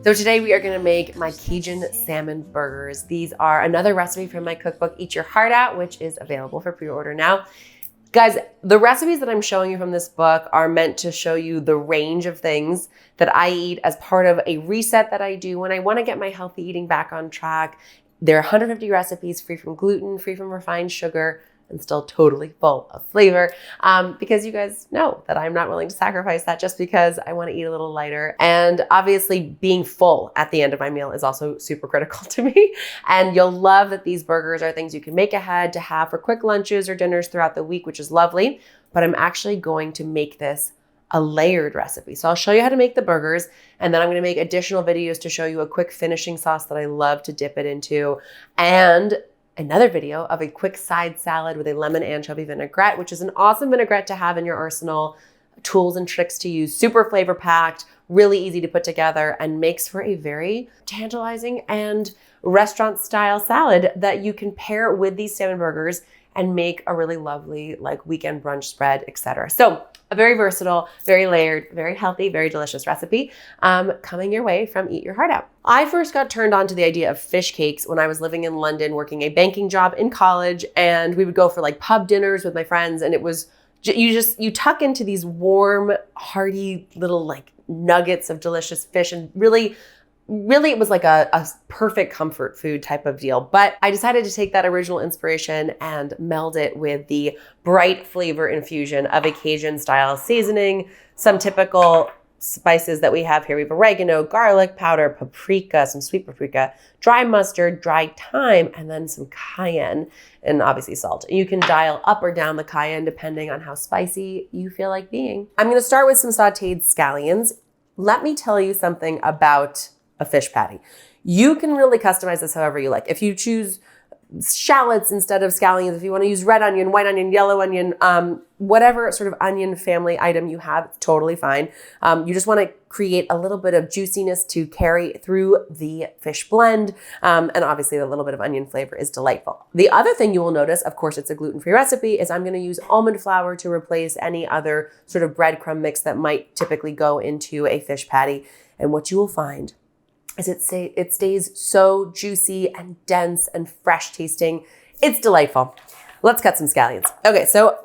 So today we are gonna make my Cajun salmon burgers. These are another recipe from my cookbook, Eat Your Heart Out, which is available for pre-order now. Guys, the recipes that I'm showing you from this book are meant to show you the range of things that I eat as part of a reset that I do when I wanna get my healthy eating back on track. There are 150 recipes free from gluten, free from refined sugar, and still totally full of flavor, because you guys know that I'm not willing to sacrifice that just because I want to eat a little lighter. And obviously being full at the end of my meal is also super critical to me. And you'll love that these burgers are things you can make ahead to have for quick lunches or dinners throughout the week, which is lovely. But I'm actually going to make this a layered recipe. So I'll show you how to make the burgers, and then I'm going to make additional videos to show you a quick finishing sauce that I love to dip it into, and another video of a quick side salad with a lemon anchovy vinaigrette, which is an awesome vinaigrette to have in your arsenal. Tools and tricks to use, super flavor packed, really easy to put together, and makes for a very tantalizing and restaurant style salad that you can pair with these salmon burgers and make a really lovely like weekend brunch spread, etc. So a very versatile, very layered, very healthy, very delicious recipe coming your way from Eat Your Heart Out. I first got turned on to the idea of fish cakes when I was living in London, working a banking job in college, and we would go for like pub dinners with my friends, and it was you tuck into these warm, hearty little like nuggets of delicious fish, and really it was like a perfect comfort food type of deal. But I decided to take that original inspiration and meld it with the bright flavor infusion of a Cajun style seasoning, some typical spices that we have here. We have oregano, garlic powder, paprika, some sweet paprika, dry mustard, dry thyme, and then some cayenne, and obviously salt. You can dial up or down the cayenne depending on how spicy you feel like being. I'm gonna start with some sauteed scallions. Let me tell you something about a fish patty. You can really customize this however you like. If you choose shallots instead of scallions, if you want to use red onion, white onion, yellow onion, whatever sort of onion family item you have, it's totally fine. You just want to create a little bit of juiciness to carry through the fish blend. And obviously a little bit of onion flavor is delightful. The other thing you will notice, of course, it's a gluten-free recipe, is I'm going to use almond flour to replace any other sort of breadcrumb mix that might typically go into a fish patty. And what you will find is it stays so juicy and dense and fresh tasting. It's delightful. Let's cut some scallions. Okay, so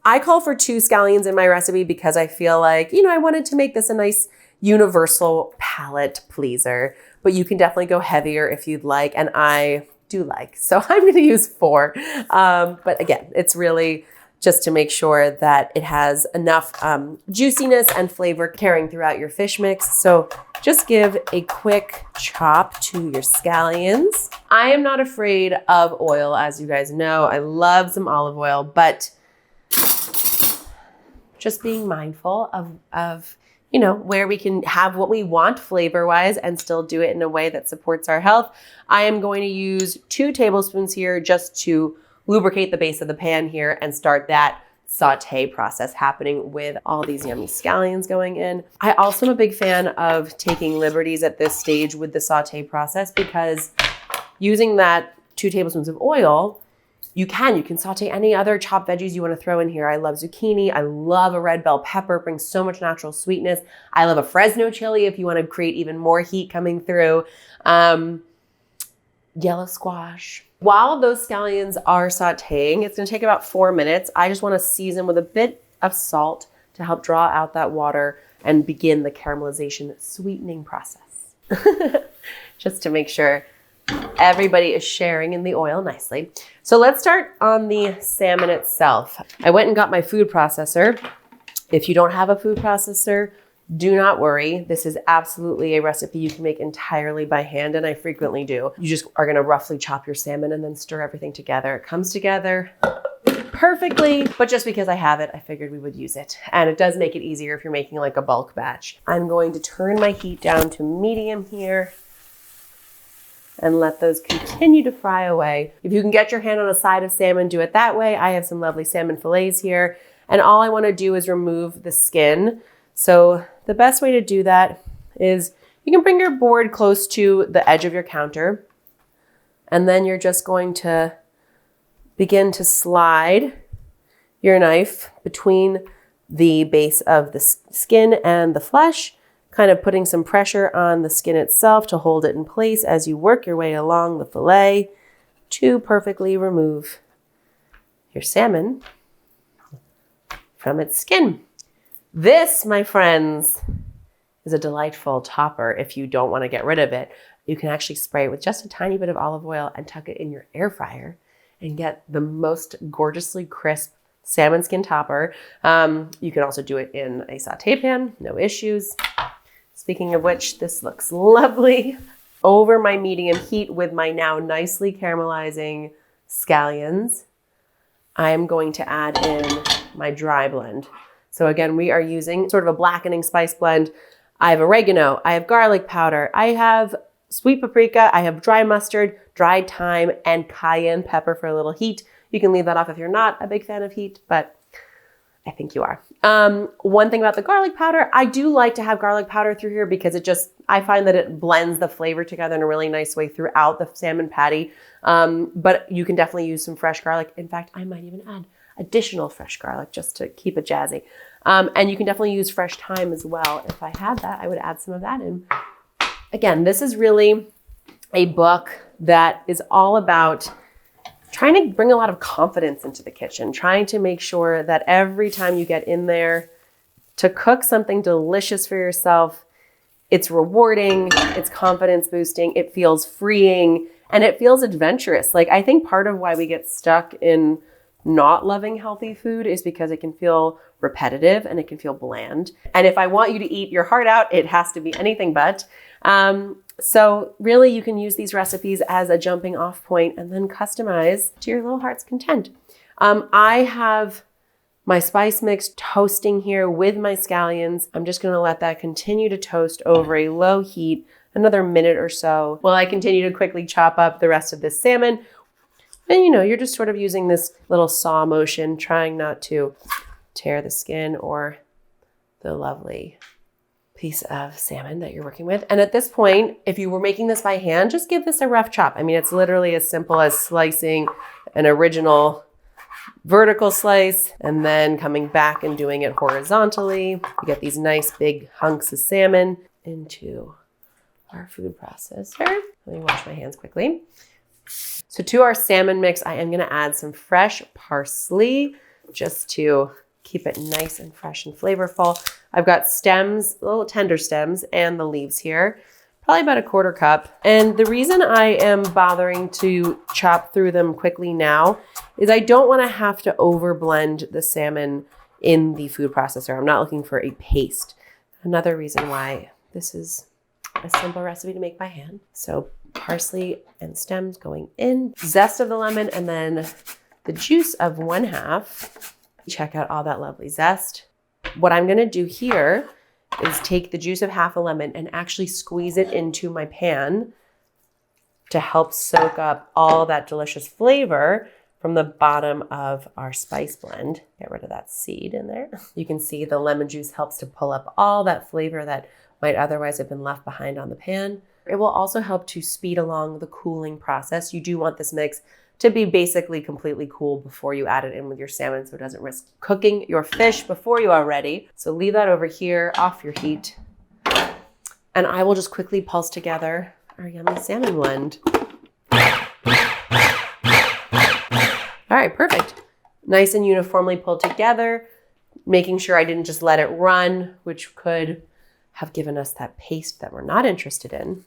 I call for 2 scallions in my recipe because I feel like, I wanted to make this a nice universal palate pleaser, but you can definitely go heavier if you'd like, and I do like. So I'm gonna use 4. But again, it's really just to make sure that it has enough juiciness and flavor carrying throughout your fish mix. So just give a quick chop to your scallions. I am not afraid of oil, as you guys know. I love some olive oil, but just being mindful of where we can have what we want flavor-wise and still do it in a way that supports our health. I am going to use 2 tablespoons here just to lubricate the base of the pan here and start that saute process happening with all these yummy scallions going in. I also am a big fan of taking liberties at this stage with the saute process, because using that 2 tablespoons of oil, you can saute any other chopped veggies you want to throw in here. I love zucchini. I love a red bell pepper. It brings so much natural sweetness. I love a Fresno chili if you want to create even more heat coming through. Yellow squash. While those scallions are sauteing, it's going to take about 4 minutes. I just want to season with a bit of salt to help draw out that water and begin the caramelization sweetening process. Just to make sure everybody is sharing in the oil nicely. So let's start on the salmon itself. I went and got my food processor. If you don't have a food processor, do not worry. This is absolutely a recipe you can make entirely by hand, and I frequently do. You just are gonna roughly chop your salmon and then stir everything together. It comes together perfectly, but just because I have it, I figured we would use it. And it does make it easier if you're making like a bulk batch. I'm going to turn my heat down to medium here and let those continue to fry away. If you can get your hand on a side of salmon, do it that way. I have some lovely salmon fillets here, and all I wanna do is remove the skin. So the best way to do that is you can bring your board close to the edge of your counter, and then you're just going to begin to slide your knife between the base of the skin and the flesh kind of putting some pressure on the skin itself to hold it in place as you work your way along the fillet to perfectly remove your salmon from its skin. This, my friends, is a delightful topper. If you don't want to get rid of it, you can actually spray it with just a tiny bit of olive oil and tuck it in your air fryer and get the most gorgeously crisp salmon skin topper. You can also do it in a saute pan, no issues. Speaking of which, this looks lovely. Over my medium heat with my now nicely caramelizing scallions, I'm going to add in my dry blend. So again, we are using sort of a blackening spice blend. I have oregano, I have garlic powder, I have sweet paprika, I have dry mustard, dried thyme, and cayenne pepper for a little heat. You can leave that off if you're not a big fan of heat, but I think you are. One thing about the garlic powder, I do like to have garlic powder through here because I find that it blends the flavor together in a really nice way throughout the salmon patty. But you can definitely use some fresh garlic. In fact, I might even add additional fresh garlic just to keep it jazzy. And you can definitely use fresh thyme as well. If I had that, I would add some of that in. Again, this is really a book that is all about trying to bring a lot of confidence into the kitchen, trying to make sure that every time you get in there to cook something delicious for yourself, it's rewarding, it's confidence boosting, it feels freeing, and it feels adventurous. Like, I think part of why we get stuck in not loving healthy food is because it can feel repetitive and it can feel bland. And if I want you to eat your heart out, it has to be anything but. So really you can use these recipes as a jumping off point and then customize to your little heart's content. I have my spice mix toasting here with my scallions. I'm just going to let that continue to toast over a low heat, another minute or so, while I continue to quickly chop up the rest of this salmon. And you're just sort of using this little saw motion, trying not to tear the skin or the lovely piece of salmon that you're working with. And at this point, if you were making this by hand, just give this a rough chop. I mean, it's literally as simple as slicing an original vertical slice and then coming back and doing it horizontally. You get these nice big hunks of salmon into our food processor. Let me wash my hands quickly. So to our salmon mix, I am going to add some fresh parsley just to keep it nice and fresh and flavorful. I've got stems, little tender stems, and the leaves here, probably about a 1/4 cup. And the reason I am bothering to chop through them quickly now is I don't want to have to over blend the salmon in the food processor. I'm not looking for a paste. Another reason why this is a simple recipe to make by hand. So parsley and stems going in, zest of the lemon, and then the juice of 1/2. Check out all that lovely zest. What I'm going to do here is take the juice of 1/2 a lemon and actually squeeze it into my pan to help soak up all that delicious flavor from the bottom of our spice blend. Get rid of that seed in there. You can see the lemon juice helps to pull up all that flavor that might otherwise have been left behind on the pan. It will also help to speed along the cooling process. You do want this mix to be basically completely cool before you add it in with your salmon so it doesn't risk cooking your fish before you are ready. So leave that over here off your heat. And I will just quickly pulse together our yummy salmon blend. All right, perfect. Nice and uniformly pulled together, making sure I didn't just let it run, which could have given us that paste that we're not interested in.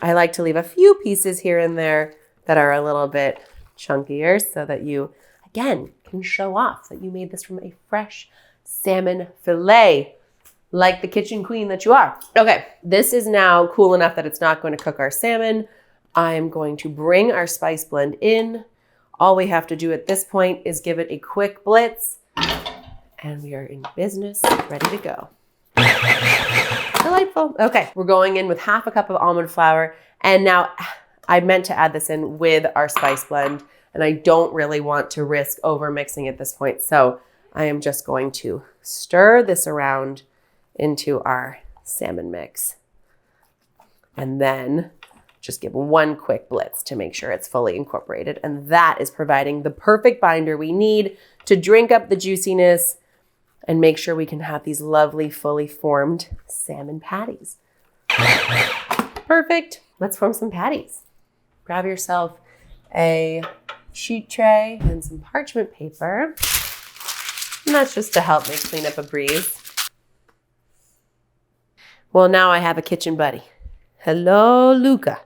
I like to leave a few pieces here and there that are a little bit chunkier so that you, again, can show off that you made this from a fresh salmon fillet, like the kitchen queen that you are. Okay, this is now cool enough that it's not going to cook our salmon. I'm going to bring our spice blend in. All we have to do at this point is give it a quick blitz, and we are in business, ready to go. Delightful. Okay, we're going in with 1/2 cup of almond flour, and now I meant to add this in with our spice blend, and I don't really want to risk over mixing at this point. So I am just going to stir this around into our salmon mix and then just give one quick blitz to make sure it's fully incorporated. And that is providing the perfect binder we need to drink up the juiciness and make sure we can have these lovely, fully formed salmon patties. Perfect. Let's form some patties. Grab yourself a sheet tray and some parchment paper. And that's just to help me clean up a breeze. Well, now I have a kitchen buddy. Hello, Luca.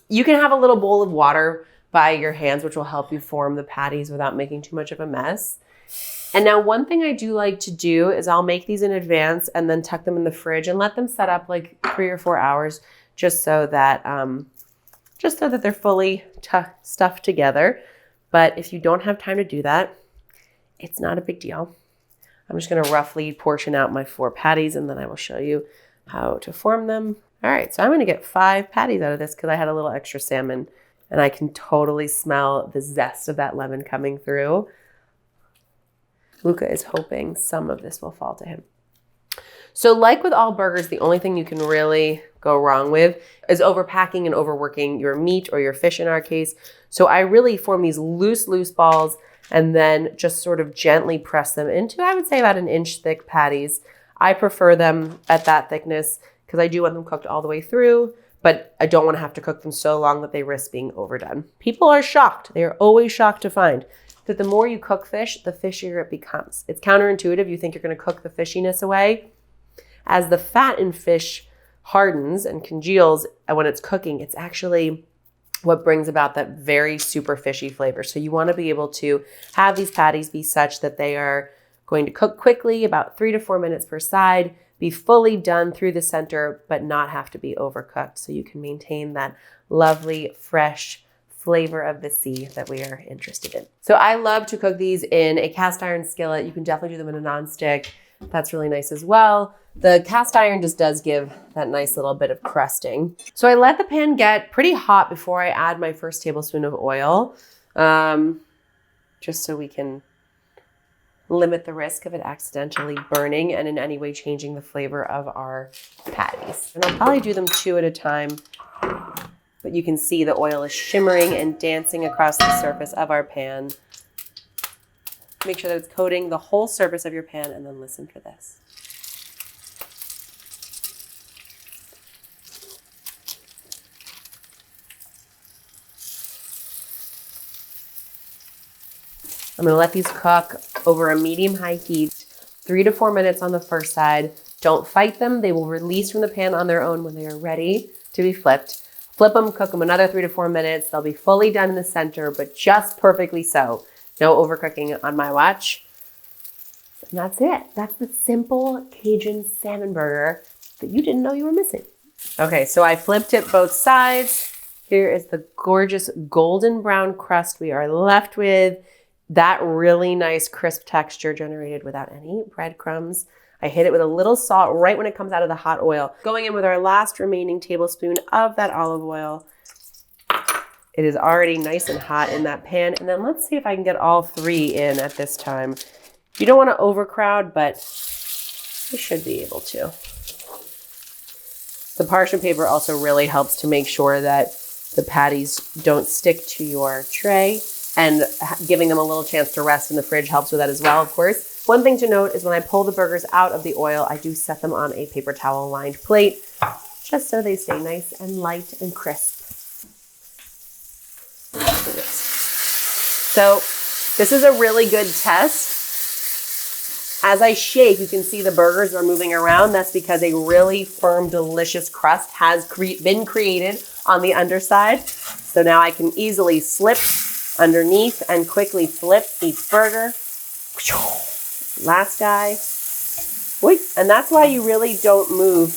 You can have a little bowl of water by your hands, which will help you form the patties without making too much of a mess. And now one thing I do like to do is I'll make these in advance and then tuck them in the fridge and let them set up like 3 or 4 hours just so that they're fully stuffed together. But if you don't have time to do that, it's not a big deal. I'm just going to roughly portion out my 4 patties and then I will show you how to form them. All right, so I'm going to get 5 patties out of this because I had a little extra salmon and I can totally smell the zest of that lemon coming through. Luca is hoping some of this will fall to him. So like with all burgers, the only thing you can really go wrong with is overpacking and overworking your meat or your fish in our case. So I really form these loose balls and then just sort of gently press them into, I would say, about 1 inch thick patties. I prefer them at that thickness because I do want them cooked all the way through, but I don't want to have to cook them so long that they risk being overdone. People are shocked. They are always shocked to find that the more you cook fish, the fishier it becomes. It's counterintuitive. You think you're going to cook the fishiness away. As the fat in fish hardens and congeals when it's cooking, it's actually what brings about that very super fishy flavor. So you want to be able to have these patties be such that they are going to cook quickly, about 3 to 4 minutes per side, be fully done through the center, but not have to be overcooked. So you can maintain that lovely, fresh flavor of the sea that we are interested in. So I love to cook these in a cast iron skillet. You can definitely do them in a nonstick. That's really nice as well. The cast iron just does give that nice little bit of crusting. So I let the pan get pretty hot before I add my first tablespoon of oil, just so we can limit the risk of it accidentally burning and in any way changing the flavor of our patties. And I'll probably do them 2 at a time, but you can see the oil is shimmering and dancing across the surface of our pan. Make sure that it's coating the whole surface of your pan and then listen for this. I'm going to let these cook over a medium-high heat, 3 to 4 minutes on the first side. Don't fight them. They will release from the pan on their own when they are ready to be flipped. Flip them, cook them another 3 to 4 minutes. They'll be fully done in the center, but just perfectly so. No overcooking on my watch. And that's it. That's the simple Cajun salmon burger that you didn't know you were missing. Okay, so I flipped it both sides. Here is the gorgeous golden brown crust we are left with. That really nice crisp texture generated without any breadcrumbs. I hit it with a little salt right when it comes out of the hot oil. Going in with our last remaining tablespoon of that olive oil. It is already nice and hot in that pan. And then let's see if I can get all 3 in at this time. You don't want to overcrowd, but you should be able to. The parchment paper also really helps to make sure that the patties don't stick to your tray. And giving them a little chance to rest in the fridge helps with that as well, of course. One thing to note is when I pull the burgers out of the oil, I do set them on a paper towel lined plate, just so they stay nice and light and crisp. So this is a really good test. As I shake, you can see the burgers are moving around. That's because a really firm, delicious crust has been created on the underside. So now I can easily slip underneath and quickly flip each burger. Last guy. And that's why you really don't move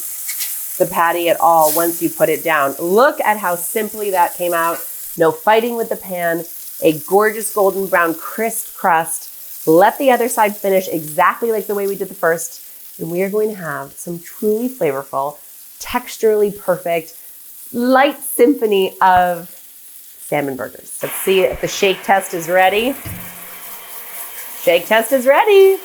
the patty at all once you put it down. Look at how simply that came out. No fighting with the pan. A gorgeous golden brown crisp crust. Let the other side finish exactly like the way we did the first. And we are going to have some truly flavorful, texturally perfect, light symphony of salmon burgers. Let's see if the shake test is ready. Shake test is ready.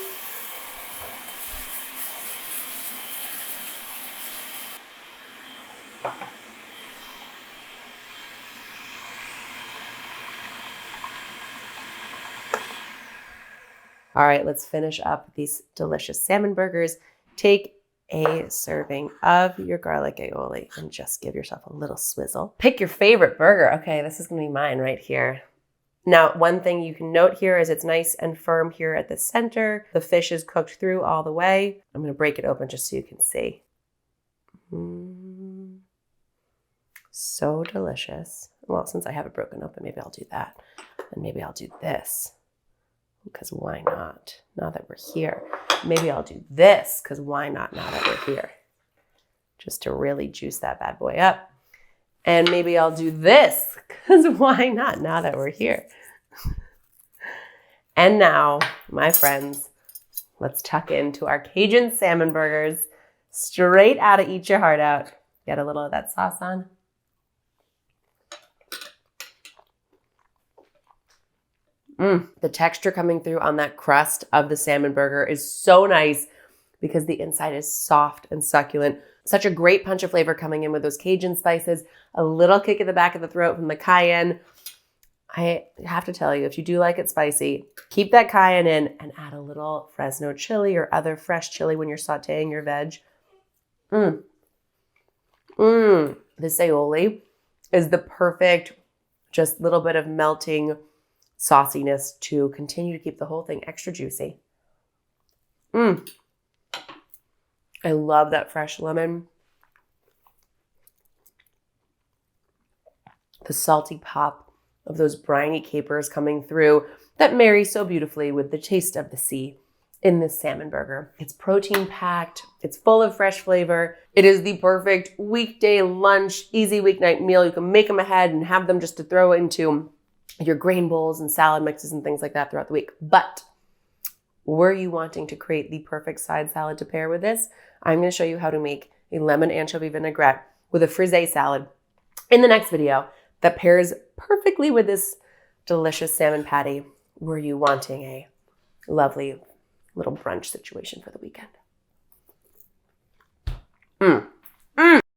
All right, let's finish up these delicious salmon burgers. Take a serving of your garlic aioli and just give yourself a little swizzle. Pick your favorite burger. Okay, this is gonna be mine right here. Now, one thing you can note here is it's nice and firm here at the center. The fish is cooked through all the way. I'm gonna break it open just so you can see. So delicious. Well, since I have it broken open, maybe I'll do that. And maybe I'll do this, because why not? Now that we're here. Maybe I'll do this, because why not now that we're here? Just to really juice that bad boy up. And maybe I'll do this, because why not now that we're here? And now, my friends, let's tuck into our Cajun salmon burgers. Straight out of Eat Your Heart Out. Get a little of that sauce on. The texture coming through on that crust of the salmon burger is so nice because the inside is soft and succulent. Such a great punch of flavor coming in with those Cajun spices, a little kick in the back of the throat from the cayenne. I have to tell you, if you do like it spicy, keep that cayenne in and add a little Fresno chili or other fresh chili when you're sauteing your veg. This aioli is the perfect, just little bit of melting sauciness to continue to keep the whole thing extra juicy. I love that fresh lemon. The salty pop of those briny capers coming through that marry so beautifully with the taste of the sea in this salmon burger. It's protein packed. It's full of fresh flavor. It is the perfect weekday lunch, easy weeknight meal. You can make them ahead and have them just to throw into your grain bowls and salad mixes and things like that throughout the week. But were you wanting to create the perfect side salad to pair with this? I'm going to show you how to make a lemon anchovy vinaigrette with a frisée salad in the next video that pairs perfectly with this delicious salmon patty. Were you wanting a lovely little brunch situation for the weekend?